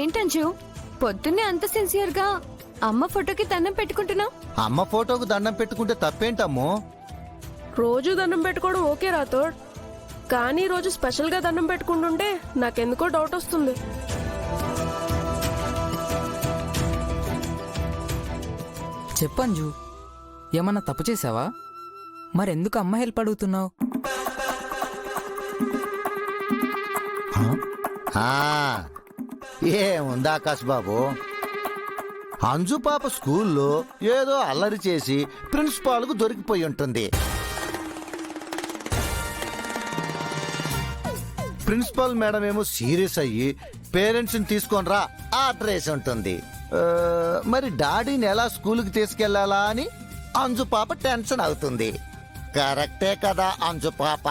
ఏంటంచు పొద్దున్నే అంత సిన్సియర్ గా అమ్మ ఫోటోకి దండం పెట్టుకుంటున్నావు? అమ్మ ఫోటోకు దండం పెట్టుకుంటే తప్పేంటమ్మో? రోజు దండం పెట్టుకోవడం ఓకే రాథోడ్, కానీ రోజు స్పెషల్ గా దండం పెట్టుకుంటుంటే నాకెందుకో డౌట్ వస్తుంది. చెప్పంజు, ఏమన్నా తప్పు చేసావా? మరెందుకు అమ్మ హెల్ప్ అడుగుతున్నావు? ఏముంది ఆకాశ్ బాబు, అంజు పాప స్కూల్లో ఏదో అల్లరి చేసి ప్రిన్సిపాల్ కు దొరికిపోయి ఉంటుంది. ప్రిన్సిపాల్ మేడం ఏమో సీరియస్ అయ్యి పేరెంట్స్ ని తీసుకొని రా ఆర్డర్ వేసి ఉంటుంది. మరి డాడీని ఎలా స్కూల్కి తీసుకెళ్లాలా అని అంజు పాప టెన్షన్ అవుతుంది. కరెక్టే కదా అంజు పాప?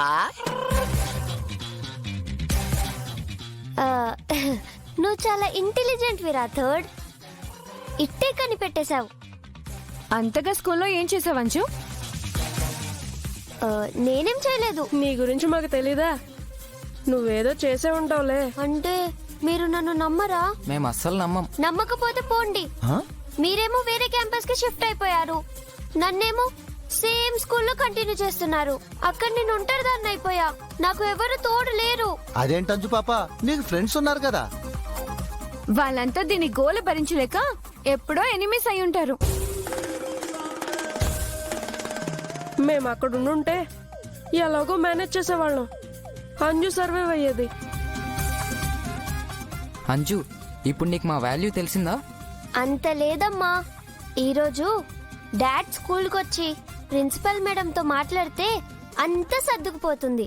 నువ్వు చాలా ఇంటెలిజెంట్ రాథోడ్, ఇట్టే కనిపెట్టేశావు. అంతగా స్కూల్లో ఏం చేసావు అంచు? నేనేం చేయలేదు. నీ గురించి మాకు తెలీదా? నువ్వేదో చేసే ఉంటావులే. అంటే మీరు నన్ను నమ్మరా? మేము అస్సలు నమ్మం. నమ్మకపోతే పోండి. మీరేమో వేరే క్యాంపస్ కి షిఫ్ట్ అయిపోయారు, నన్నేమో సేమ్ స్కూల్లో కంటిన్యూ చేస్తున్నారు. అక్కడ నేను ఒంటరిదాన్ని అయిపోయా, నాకు ఎవరు తోడు లేరు. అదేంటంజు పాప, నీకు ఫ్రెండ్స్ ఉన్నారు కదా? వాళ్ళంతా దీని గోల భరించలేక ఎప్పుడో ఎనిమిస్ అయి ఉంటారు. మేము అక్కడ ఉండుంటే ఎలాగో మేనేజ్ చేసేవాళ్ళం. అంజు సర్వైవ్ అయ్యేది. అంజు, ఇప్పుడు నీకు మా వాల్యూ తెలిసిందా? అంత లేదమ్మా. ఈరోజు డాడ్ స్కూల్కి వచ్చి ప్రిన్సిపల్ మేడంతో మాట్లాడితే అంత సర్దుకుపోతుంది.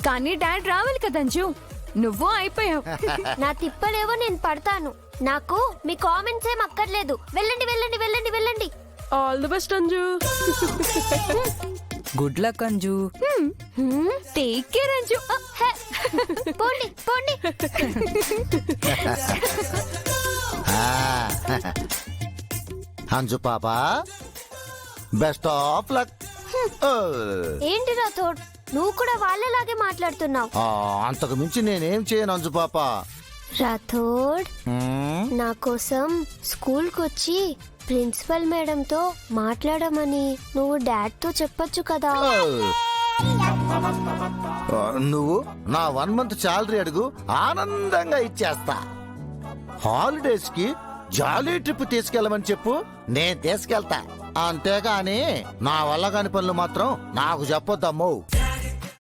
కానీ డాడ్ రావాలి కదా అంచు, నువ్వు అయిపోయావు. నా తిప్పలేవో నేను పడతాను. నాకు మీ కామెంట్స్ ఏం అక్కర్లేదు. వెళ్ళండి వెళ్ళండి వెళ్ళండి వెళ్ళండి. All the best Anju. Good luck Anju. Take care అంచు. పోండి పోండి. అంజు పాప, బెస్ట్ ఆఫ్ లక్. ఏంటి రాథోడ్, నువ్వు కూడా వాళ్ళలాగే మాట్లాడుతున్నావు. అంతకు మించి నేనేం చేయను అంజు పాప. రాథోడ్, నా కోసం స్కూల్కి వచ్చి ప్రిన్సిపల్ మేడంతో మాట్లాడమని నువ్వు డాడ్ తో చెప్పొచ్చు కదా. నువ్వు నా 1 month శాలరీ అడుగు, ఆనందంగా ఇచ్చేస్తా. హాలిడేస్ కి జాలీ ట్రిప్ తీసుకెళ్ళమని చెప్పు, నేను తీసుకెళ్తా. అంతేగాని నా వల్ల కాని పనులు మాత్రం నాకు చెప్పొద్దమ్మో.